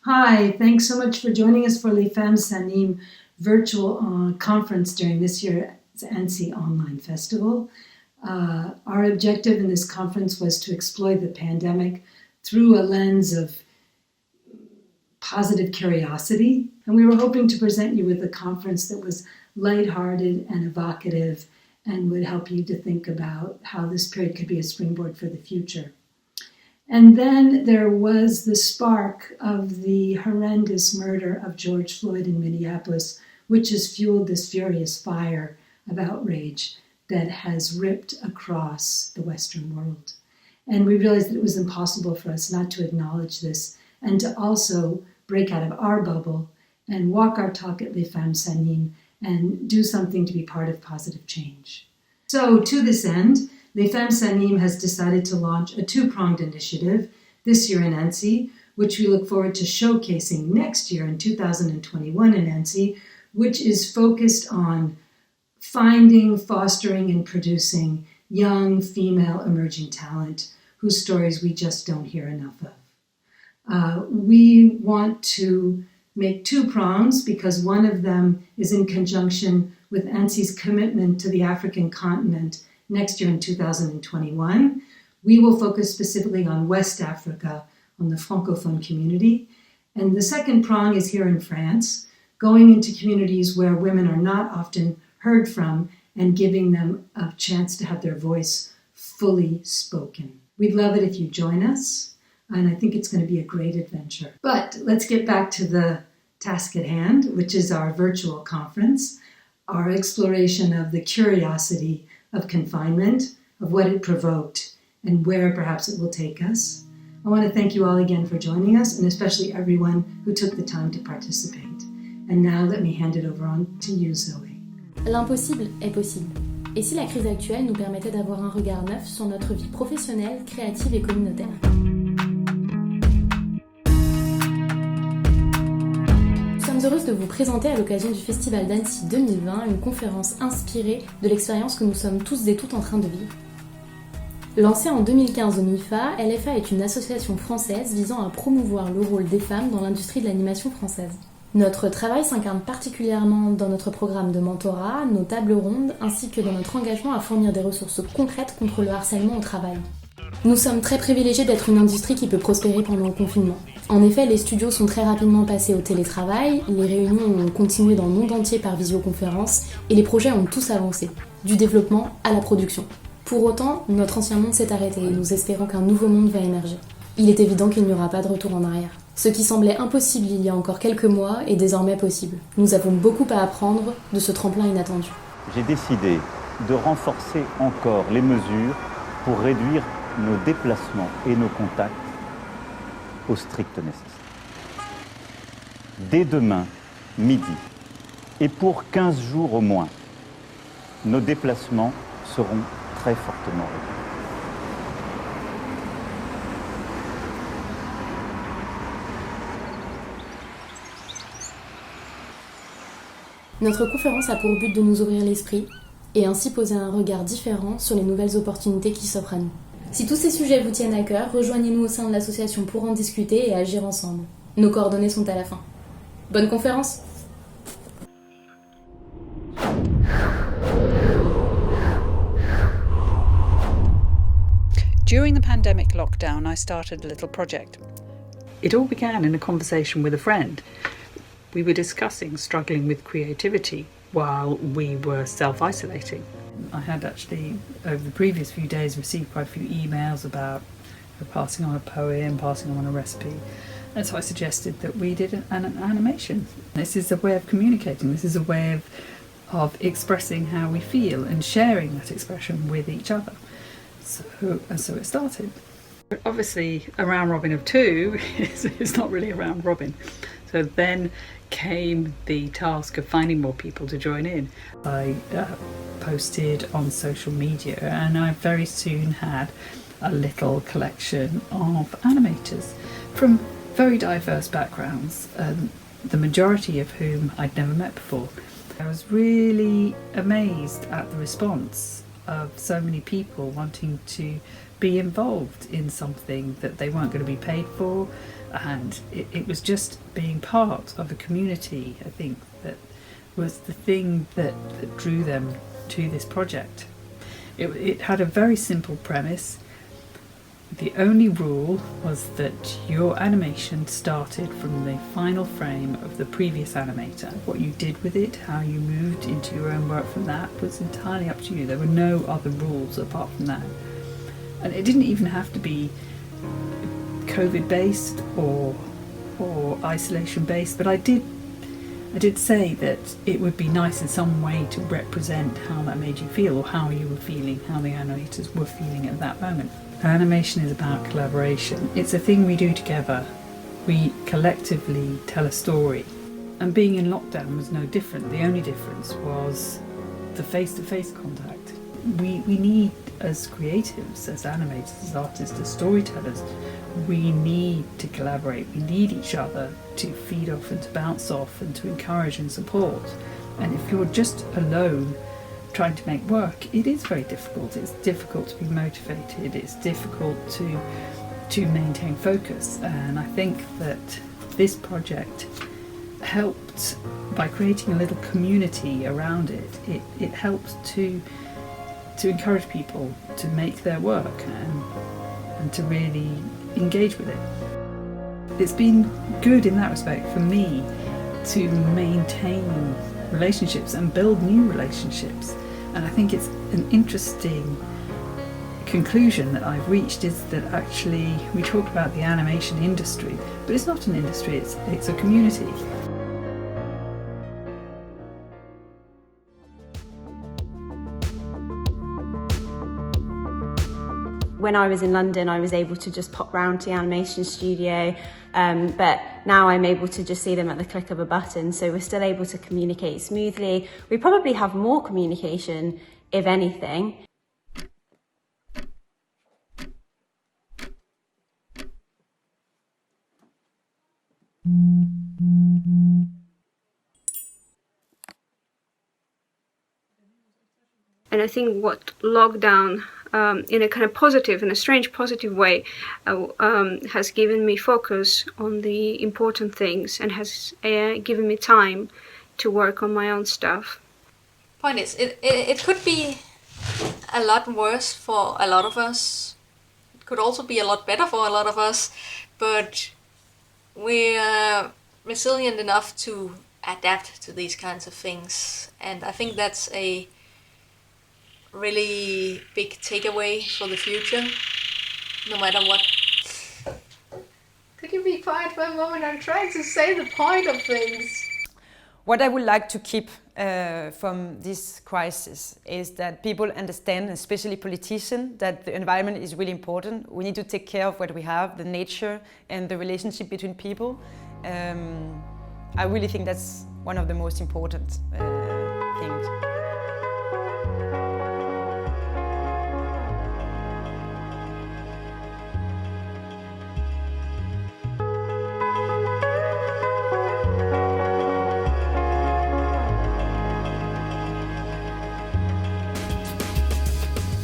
Hi, thanks so much for joining us for Les Femmes S'Animent virtual conference during this year's Annecy Online Festival. Our objective in this conference was to explore the pandemic through a lens of positive curiosity, and we were hoping to present you with a conference that was lighthearted and evocative and would help you to think about how this period could be a springboard for the future. And then there was the spark of the horrendous murder of George Floyd in Minneapolis, which has fueled this furious fire of outrage that has ripped across the Western world. And we realized that it was impossible for us not to acknowledge this and to also break out of our bubble and walk our talk at Les Femmes S'Animent and do something to be part of positive change. So to this end, Les Femmes S'Animent has decided to launch a two-pronged initiative this year in Annecy, which we look forward to showcasing next year in 2021 in Annecy, which is focused on finding, fostering, and producing young female emerging talent whose stories we just don't hear enough of. We want to make two prongs because one of them is in conjunction with Annecy's commitment to the African continent next year in 2021. We will focus specifically on West Africa, on the Francophone community. And the second prong is here in France, going into communities where women are not often heard from and giving them a chance to have their voice fully spoken. We'd love it if you join us, and I think it's going to be a great adventure. But let's get back to the task at hand, which is our virtual conference, our exploration of the curiosity of confinement, of what it provoked, and where perhaps it will take us. I want to thank you all again for joining us, and especially everyone who took the time to participate. And now let me hand it over on to you, Zoe. L'impossible est possible. Et si la crise actuelle nous permettait d'avoir un regard neuf sur notre vie professionnelle, créative et communautaire? Nous sommes heureuses de vous présenter à l'occasion du Festival d'Annecy 2020 une conférence inspirée de l'expérience que nous sommes tous et toutes en train de vivre. Lancée en 2015 au MIFA, LFA est une association française visant à promouvoir le rôle des femmes dans l'industrie de l'animation française. Notre travail s'incarne particulièrement dans notre programme de mentorat, nos tables rondes, ainsi que dans notre engagement à fournir des ressources concrètes contre le harcèlement au travail. Nous sommes très privilégiés d'être une industrie qui peut prospérer pendant le confinement. En effet, les studios sont très rapidement passés au télétravail, les réunions ont continué dans le monde entier par visioconférence et les projets ont tous avancé, du développement à la production. Pour autant, notre ancien monde s'est arrêté et nous espérons qu'un nouveau monde va émerger. Il est évident qu'il n'y aura pas de retour en arrière. Ce qui semblait impossible il y a encore quelques mois est désormais possible. Nous avons beaucoup à apprendre de ce tremplin inattendu. J'ai décidé de renforcer encore les mesures pour réduire nos déplacements et nos contacts au strict nécessaire. Dès demain, midi, et pour 15 jours au moins, nos déplacements seront très fortement réduits. Notre conférence a pour but de nous ouvrir l'esprit et ainsi poser un regard différent sur les nouvelles opportunités qui s'offrent à nous. Si tous ces sujets vous tiennent à cœur, rejoignez-nous au sein de l'association pour en discuter et agir ensemble. Nos coordonnées sont à la fin. Bonne conférence! During the pandemic lockdown, I started a little project. It all began in a conversation with a friend. We were discussing struggling with creativity while we were self-isolating. I had actually, over the previous few days, received quite a few emails about passing on a poem, passing on a recipe. And so I suggested that we did an animation. This is a way of communicating. This is a way of expressing how we feel and sharing that expression with each other. So it started. Obviously, a round robin of two is not really a round robin. So then came the task of finding more people to join in. I posted on social media and I very soon had a little collection of animators from very diverse backgrounds, the majority of whom I'd never met before. I was really amazed at the response of so many people wanting to be involved in something that they weren't going to be paid for, and it was just being part of a community, I think, that was the thing that drew them to this project. It had a very simple premise. The only rule was that your animation started from the final frame of the previous animator. What you did with it, how you moved into your own work from that, was entirely up to you. There were no other rules apart from that. And it didn't even have to be COVID based or isolation based, but I did say that it would be nice in some way to represent how that made you feel, or how you were feeling, how the animators were feeling at that moment. Animation is about collaboration. It's a thing we do together. We collectively tell a story. And being in lockdown was no different. The only difference was the face-to-face contact. We need, as creatives, as animators, as artists, as storytellers, we need to collaborate. We need each other to feed off and to bounce off and to encourage and support. And if you're just alone trying to make work, it is very difficult. It's difficult to be motivated. It's difficult to maintain focus. And I think that this project helped, by creating a little community around it, it helped to encourage people to make their work and to really engage with it. It's been good in that respect for me to maintain relationships and build new relationships. And I think it's an interesting conclusion that I've reached, is that actually we talk about the animation industry, but it's not an industry, it's a community. When I was in London, I was able to just pop round to the animation studio, but now I'm able to just see them at the click of a button, so we're still able to communicate smoothly. We probably have more communication, if anything. And I think what lockdown, in a kind of positive, in a strange positive way, has given me focus on the important things and has given me time to work on my own stuff. Point is, it could be a lot worse for a lot of us. It could also be a lot better for a lot of us, but we're resilient enough to adapt to these kinds of things. And I think that's a really big takeaway for the future, no matter what. Could you be quiet for a moment? I'm trying to say the point of things. What I would like to keep from this crisis is that people understand, especially politicians, that the environment is really important. We need to take care of what we have, the nature and the relationship between people. I really think that's one of the most important things.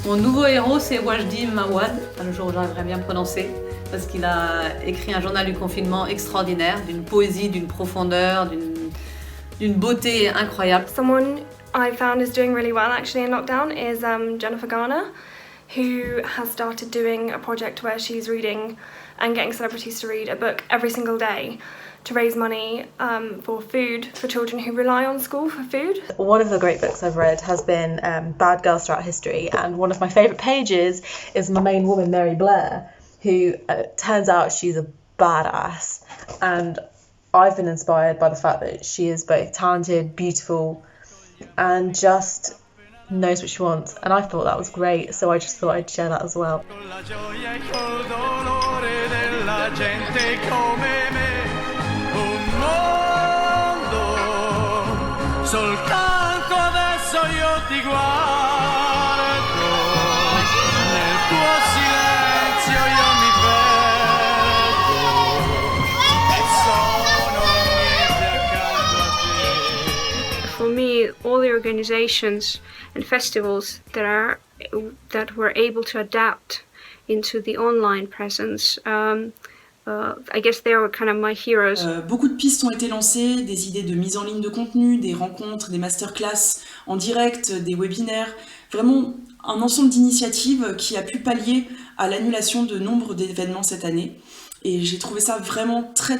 Mon nouveau héros, c'est Wajdi Mawad, le jour où j'arriverai bien prononcer, parce qu'il a écrit un journal du confinement extraordinaire, d'une poésie, d'une profondeur, d'une beauté incroyable. Someone I found is doing really well actually in lockdown is Jennifer Garner, who has started doing a project where she's reading and getting celebrities to read a book every single day to raise money for food for children who rely on school for food. One of the great books I've read has been Bad Girls Throughout History, and one of my favourite pages is my main woman, Mary Blair, who turns out she's a badass, and I've been inspired by the fact that she is both talented, beautiful, and just knows what she wants, and I thought that was great, so I just thought I'd share that as well. Soltanto adesso io ti guardo, nel tuo silenzio io mi perdo, e sono niente accanto a te. For me, all the organizations and festivals that were able to adapt into the online presence. I guess they were kind of my heroes. Beaucoup de pistes ont été lancées, des idées de mise en ligne de contenu, des rencontres, des masterclass en direct, des webinaires, vraiment un ensemble d'initiatives qui a pu pallier à l'annulation de nombre d'événements cette année. Et j'ai trouvé ça vraiment très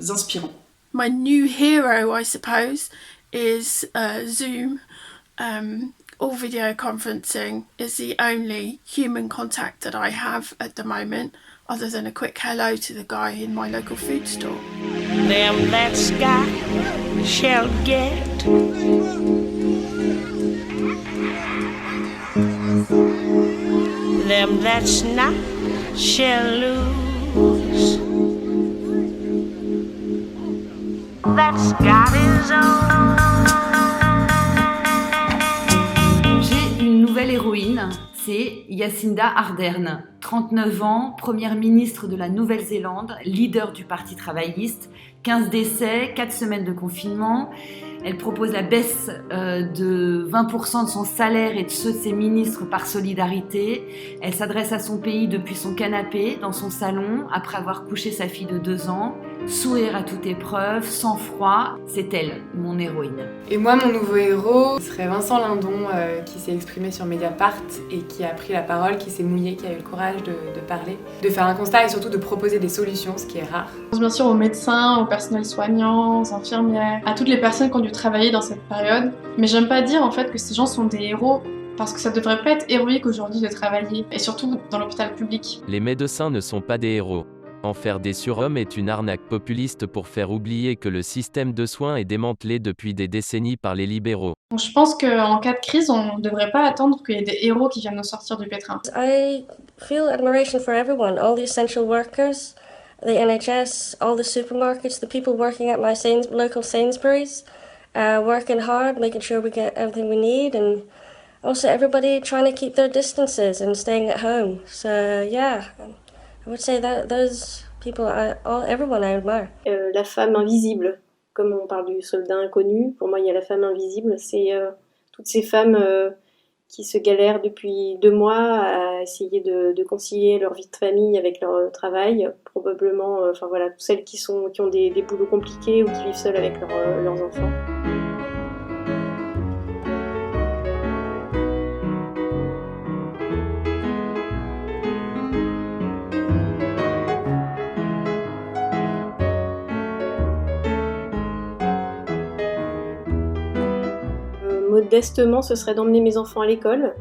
inspirant. My new hero, I suppose, is Zoom. All video conferencing is the only human contact that I have at the moment, other than a quick hello to the guy in my local food store. Them that's got shall get. Them that's not shall lose. That's got his own. J'ai une nouvelle héroïne, c'est Jacinda Ardern, 39 ans, première ministre de la Nouvelle-Zélande, leader du Parti travailliste, 15 décès, 4 semaines de confinement. Elle propose la baisse de 20% de son salaire et de ceux de ses ministres par solidarité. Elle s'adresse à son pays depuis son canapé, dans son salon, après avoir couché sa fille de 2 ans. Sourire à toute épreuve, sans froid, c'est elle, mon héroïne. Et moi, mon nouveau héros serait Vincent Lindon, qui s'est exprimé sur Mediapart et qui a pris la parole, qui s'est mouillé, qui a eu le courage de parler, de faire un constat et surtout de proposer des solutions, ce qui est rare. Je pense bien sûr aux médecins, au personnel soignant, aux infirmières, à toutes les personnes qui ont dû travailler dans cette période. Mais j'aime pas dire en fait que ces gens sont des héros, parce que ça devrait pas être héroïque aujourd'hui de travailler, et surtout dans l'hôpital public. Les médecins ne sont pas des héros. En faire des surhommes est une arnaque populiste pour faire oublier que le système de soins est démantelé depuis des décennies par les libéraux. Donc je pense qu'en cas de crise, on ne devrait pas attendre qu'il y ait des héros qui viennent nous sortir du pétrin. I feel admiration for everyone, all the essential workers, the NHS, all the supermarkets, the people working at my local Sainsbury's, working hard, making sure we get everything we need, and also everybody trying to keep their distances and staying at home. So yeah, I would say that those people, everyone I admire. La femme invisible, comme on parle du soldat inconnu, pour moi il y a la femme invisible, c'est toutes ces femmes qui se galèrent depuis 2 mois à essayer de concilier leur vie de famille avec leur travail, probablement, enfin voilà, toutes celles qui ont des boulots compliqués ou qui vivent seules avec leurs enfants. Modestement, ce serait d'emmener mes enfants à l'école,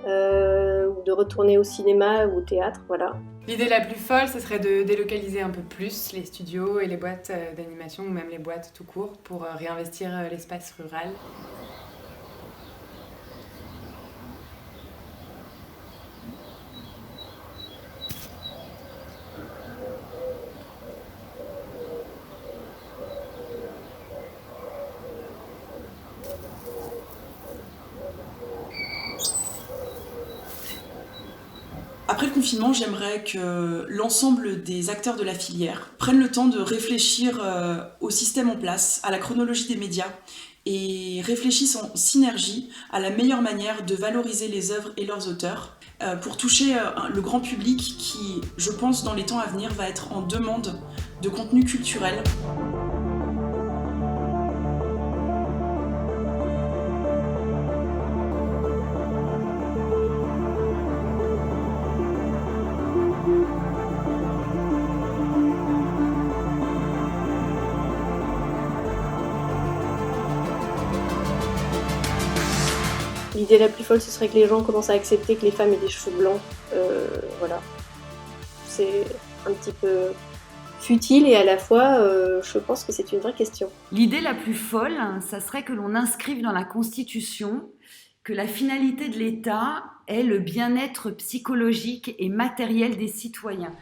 ou de retourner au cinéma ou au théâtre, voilà. L'idée la plus folle, ce serait de délocaliser un peu plus les studios et les boîtes d'animation, ou même les boîtes tout court, pour réinvestir l'espace rural. Après le confinement, j'aimerais que l'ensemble des acteurs de la filière prennent le temps de réfléchir au système en place, à la chronologie des médias et réfléchissent en synergie à la meilleure manière de valoriser les œuvres et leurs auteurs pour toucher le grand public qui, je pense, dans les temps à venir, va être en demande de contenu culturel. L'idée la plus folle, ce serait que les gens commencent à accepter que les femmes aient des cheveux blancs. Voilà. C'est un petit peu futile et à la fois, je pense que c'est une vraie question. L'idée la plus folle, ça serait que l'on inscrive dans la Constitution que la finalité de l'État est le bien-être psychologique et matériel des citoyens.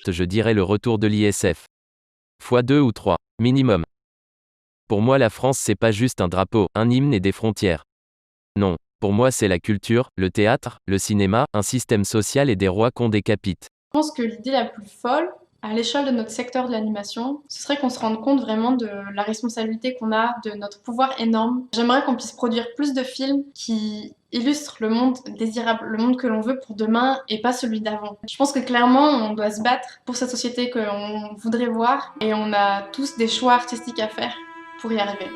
Je dirais le retour de l'ISF. Fois 2 ou 3, minimum. Pour moi, la France, c'est pas juste un drapeau, un hymne et des frontières. Non, pour moi, c'est la culture, le théâtre, le cinéma, un système social et des rois qu'on décapite. Je pense que l'idée la plus folle, à l'échelle de notre secteur de l'animation, ce serait qu'on se rende compte vraiment de la responsabilité qu'on a, de notre pouvoir énorme. J'aimerais qu'on puisse produire plus de films qui illustrent le monde désirable, le monde que l'on veut pour demain et pas celui d'avant. Je pense que clairement, on doit se battre pour cette société qu'on voudrait voir et on a tous des choix artistiques à faire pour y arriver.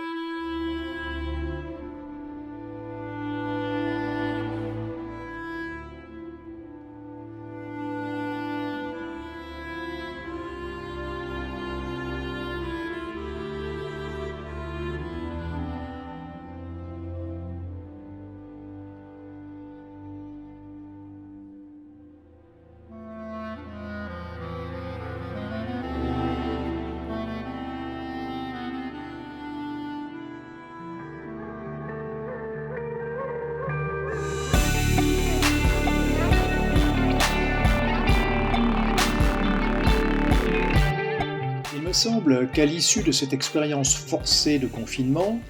Il me semble qu'à l'issue de cette expérience forcée de confinement,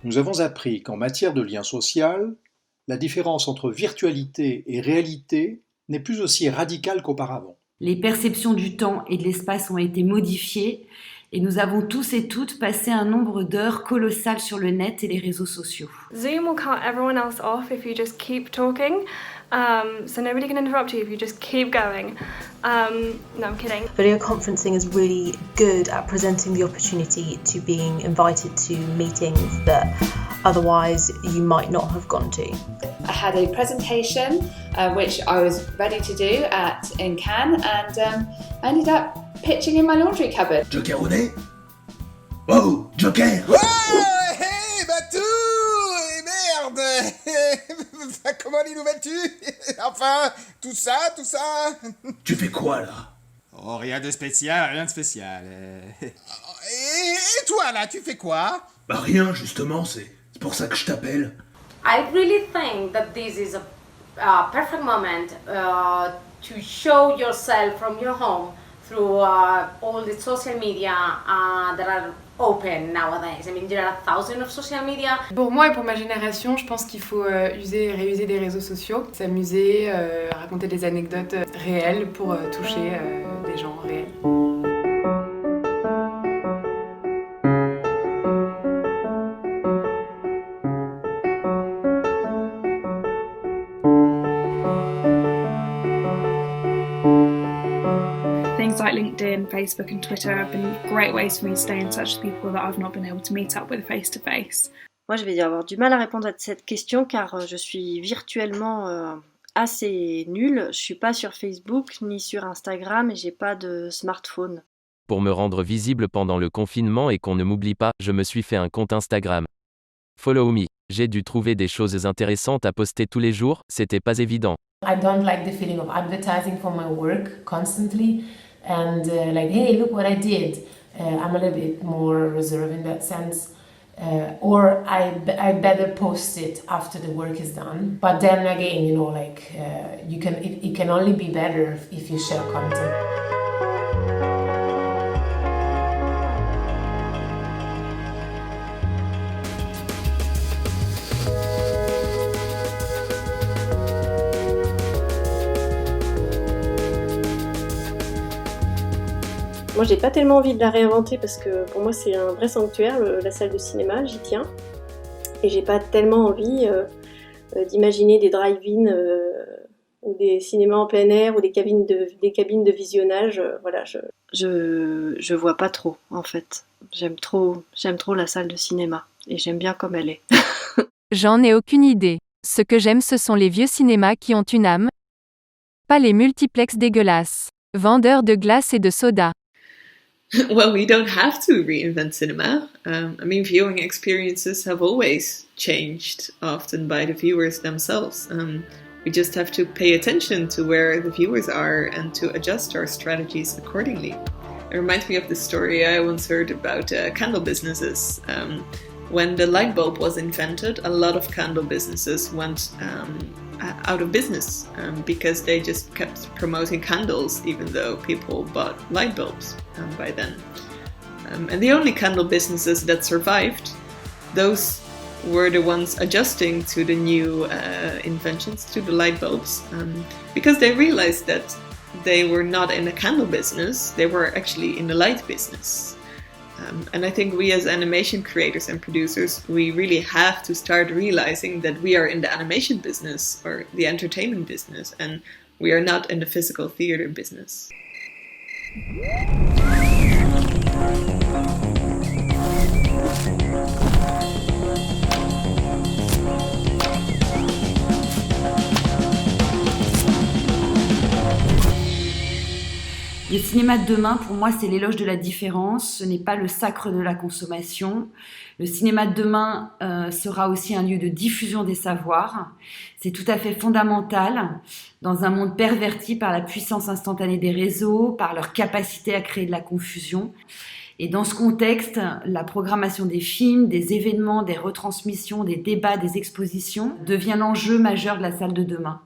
nous avons appris qu'en matière de lien social, la différence entre virtualité et réalité n'est plus aussi radicale qu'auparavant. Les perceptions du temps et de l'espace ont été modifiées et nous avons tous et toutes passé un nombre d'heures colossales sur le net et les réseaux sociaux. Zoom will cut everyone else off if you just keep talking. So nobody can interrupt you if you just keep going. No, I'm kidding. Video conferencing is really good at presenting the opportunity to being invited to meetings that otherwise you might not have gone to. I had a presentation which I was ready to do in Cannes and I ended up pitching in my laundry cupboard. Joker au nez? Wow, Joker! Ouais, hey, Batou! Et merde! Comment les nouvelles-tu? Enfin, tout ça? Tu fais quoi, là? Oh, rien de spécial. Et toi, là, tu fais quoi? Bah rien, justement, c'est pour ça que je t'appelle. I really think that this is a perfect moment to show yourself from your home through all the social media that are open nowadays. I mean, there are thousands of social media. Pour moi et pour ma génération, je pense qu'il faut user et réuser des réseaux sociaux, s'amuser, raconter des anecdotes réelles pour toucher des gens réels. Things like LinkedIn, Facebook and Twitter have been great ways for me to stay in touch with people that I've not been able to meet up with face to face. Moi, je vais avoir du mal à répondre à cette question car je suis virtuellement assez nulle. Je suis pas sur Facebook ni sur Instagram et j'ai pas de smartphone. Pour me rendre visible pendant le confinement et qu'on ne m'oublie pas, je me suis fait un compte Instagram. Follow me. J'ai dû trouver des choses intéressantes à poster tous les jours, c'était pas évident. I don't like the feeling of advertising for my work constantly and like, hey, look what I did. I'm a little bit more reserved in that sense. Or I better post it after the work is done. But then again, you know, like it can only be better if you share content. Moi, j'ai pas tellement envie de la réinventer parce que pour moi, c'est un vrai sanctuaire, la salle de cinéma, j'y tiens. Et j'ai pas tellement envie d'imaginer des drive-in ou des cinémas en plein air ou des cabines de visionnage. Voilà, je vois pas trop, en fait. J'aime trop la salle de cinéma et j'aime bien comme elle est. J'en ai aucune idée. Ce que j'aime, ce sont les vieux cinémas qui ont une âme. Pas les multiplex dégueulasses. Vendeurs de glace et de soda. Well, we don't have to reinvent cinema. I mean, viewing experiences have always changed, often by the viewers themselves. We just have to pay attention to where the viewers are and to adjust our strategies accordingly. It reminds me of the story I once heard about candle businesses. When the light bulb was invented, a lot of candle businesses went out of business because they just kept promoting candles even though people bought light bulbs by then. And the only candle businesses that survived, those were the ones adjusting to the new inventions, to the light bulbs, because they realized that they were not in the candle business, they were actually in the light business. And I think we as animation creators and producers, we really have to start realizing that we are in the animation business or the entertainment business, and we are not in the physical theater business. Le cinéma de demain, pour moi, c'est l'éloge de la différence, ce n'est pas le sacre de la consommation. Le cinéma de demain sera aussi un lieu de diffusion des savoirs. C'est tout à fait fondamental dans un monde perverti par la puissance instantanée des réseaux, par leur capacité à créer de la confusion. Et dans ce contexte, la programmation des films, des événements, des retransmissions, des débats, des expositions devient l'enjeu majeur de la salle de demain.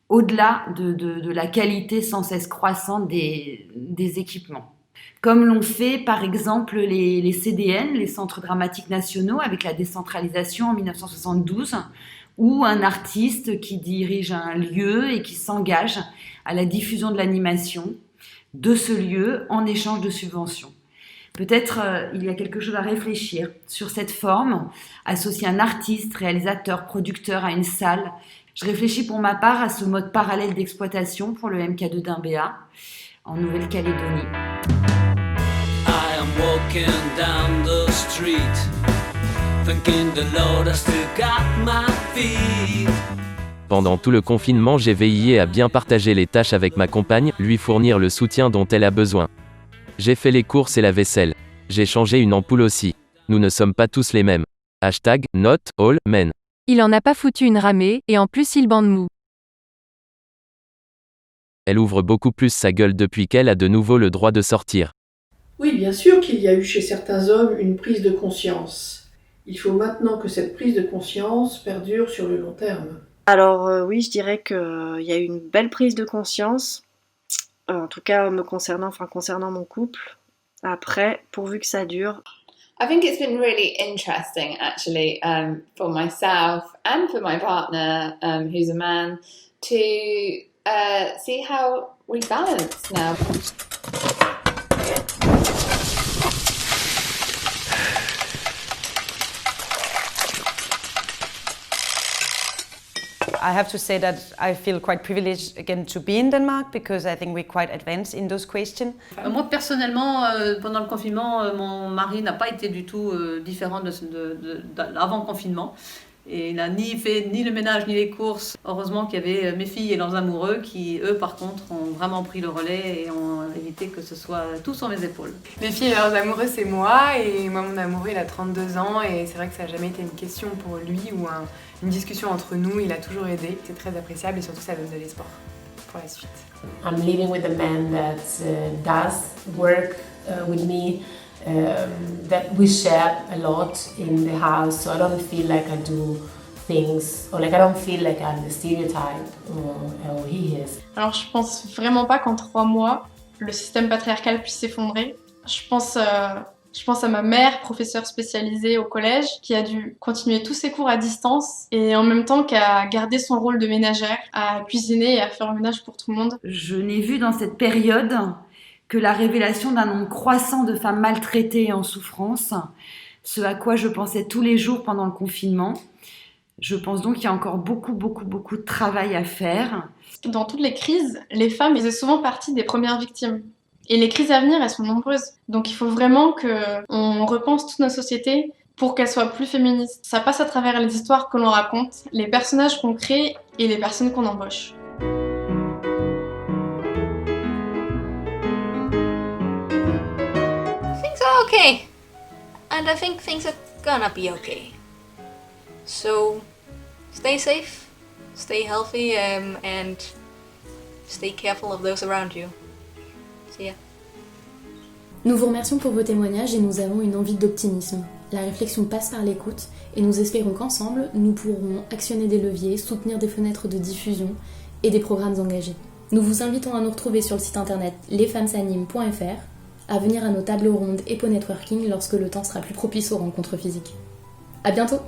Au-delà de la qualité sans cesse croissante des équipements. Comme l'ont fait par exemple les CDN, les Centres Dramatiques Nationaux, avec la décentralisation en 1972, ou un artiste qui dirige un lieu et qui s'engage à la diffusion de l'animation de ce lieu en échange de subventions. Peut-être il y a quelque chose à réfléchir sur cette forme, associer un artiste, réalisateur, producteur à une salle. Je réfléchis pour ma part à ce mode parallèle d'exploitation pour le MK2 d'Imbéa, en Nouvelle-Calédonie. I am walking down the street, thanking the Lord I still got my feet. Pendant tout le confinement, j'ai veillé à bien partager les tâches avec ma compagne, lui fournir le soutien dont elle a besoin. J'ai fait les courses et la vaisselle. J'ai changé une ampoule aussi. Nous ne sommes pas tous les mêmes. #not all men. Il en a pas foutu une ramée, et en plus il bande mou. Elle ouvre beaucoup plus sa gueule depuis qu'elle a de nouveau le droit de sortir. Oui, bien sûr qu'il y a eu chez certains hommes une prise de conscience. Il faut maintenant que cette prise de conscience perdure sur le long terme. Alors oui, je dirais qu'il y a eu une belle prise de conscience, en tout cas concernant mon couple. Après, pourvu que ça dure. I think it's been really interesting, actually, for myself and for my partner, who's a man, to see how we balance now. I have to say that I feel quite privileged again to be in Denmark because I think we're quite advanced in those questions. Moi personnellement, pendant le confinement, mon mari n'a pas été du tout différent de l'avant confinement. Et il n'a ni fait ni le ménage ni les courses. Heureusement qu'il y avait mes filles et leurs amoureux qui, eux, par contre, ont vraiment pris le relais et ont évité que ce soit tout sur mes épaules. Mes filles et leurs amoureux, c'est moi. Et moi, mon amoureux, il a 32 ans. Et c'est vrai que ça n'a jamais été une question pour lui ou une discussion entre nous. Il a toujours aidé. C'est très appréciable et surtout, ça donne de l'espoir pour la suite. I'm living with a man that does work with me. That we share a lot in the house, so I don't feel like I do things, or like I don't feel like I'm the stereotype or he is. Alors je pense vraiment pas qu'en 3 mois, le système patriarcal puisse s'effondrer. Je pense à ma mère, professeure spécialisée au collège, qui a dû continuer tous ses cours à distance et en même temps qu'à garder son rôle de ménagère, à cuisiner et à faire le ménage pour tout le monde. Je n'ai vu dans cette période que la révélation d'un nombre croissant de femmes maltraitées et en souffrance, ce à quoi je pensais tous les jours pendant le confinement. Je pense donc qu'il y a encore beaucoup de travail à faire. Dans toutes les crises, les femmes faisaient souvent partie des premières victimes. Et les crises à venir, elles sont nombreuses. Donc il faut vraiment qu'on repense toutes nos sociétés pour qu'elles soient plus féministes. Ça passe à travers les histoires que l'on raconte, les personnages qu'on crée et les personnes qu'on embauche. Okay, and I think things are gonna be okay. So, stay safe, stay healthy, and stay careful of those around you. See ya. Nous vous remercions pour vos témoignages et nous avons une envie d'optimisme. La réflexion passe par l'écoute et nous espérons qu'ensemble, nous pourrons actionner des leviers, soutenir des fenêtres de diffusion et des programmes engagés. Nous vous invitons à nous retrouver sur le site internet lesfemmesaniment.fr. à venir à nos tables rondes et networking lorsque le temps sera plus propice aux rencontres physiques. À bientôt!